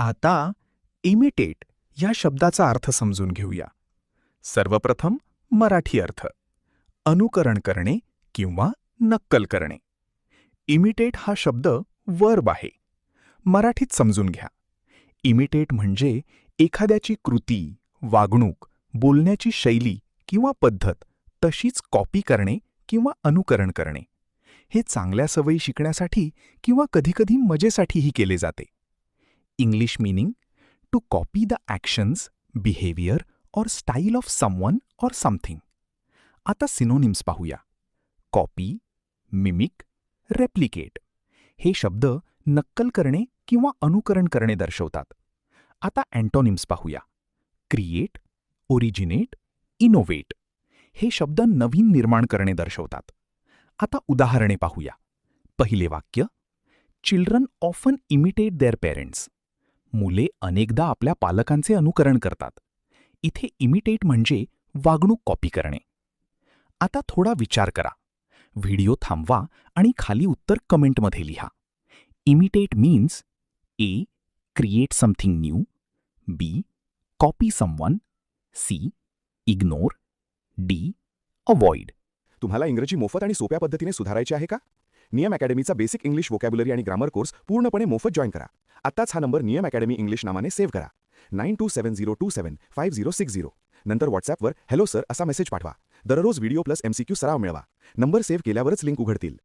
आता इमिटेट या शब्दाचा अर्थ समजून घेऊया. सर्वप्रथम मराठी अर्थ. अनुकरण करणे किंवा नक्कल करणे. इमिटेट हा शब्द वर्ब आहे. मराठीत समजून घ्या. इमिटेट म्हणजे एखाद्याची कृती, वागणूक, बोलण्याची शैली किंवा पद्धत तशीच कॉपी करणे किंवा अनुकरण करणे. हे चांगल्या सवयी शिकण्यासाठी किंवा कधीकधी मजेसाठीही केले जाते. English meaning: to copy the actions, behaviour or style of someone or something. आता सिनोनिम्स पाहूया. कॉपी, मिमिक, रेप्लिकेट हे शब्द नक्कल करणे किंवा अनुकरण करणे दर्शवतात. आता अँटोनिम्स पाहूया. क्रिएट, ओरिजिनेट, इनोव्हेट हे शब्द नवीन निर्माण करणे दर्शवतात. आता उदाहरणे पाहूया. पहिले वाक्य: children often imitate their parents. मुले अनेकदा आपल्या पालकांचे अनुकरण करतात. इथे इमिटेट म्हणजे वागणूक कॉपी करणे. आता थोडा विचार करा. व्हिडिओ थांबवा आणि खाली उत्तर कमेंटमध्ये लिहा. Imitate means A. Create something new, B. Copy someone, C. Ignore, D. Avoid. तुम्हाला इंग्रजी मोफत आणि सोप्या पद्धतीने सुधारायचे आहे का? नियम अकॅडमीचा बेसिक इंग्लिश व्होकॅब्युलरी आणि ग्रामर कोर्स पूर्णपणे मोफत जॉईन करा. आत्ताच हा नंबर नियम अकॅडमी इंग्लिश नावाने सेव्ह करा. 9270275060. नंतर व्हॉट्सॲपवर हॅलो सर असा मेसेज पाठवा. दररोज व्हिडिओ प्लस MCQ सराव मिळवा. नंबर सेव्ह केल्यावरच लिंक उघडतील.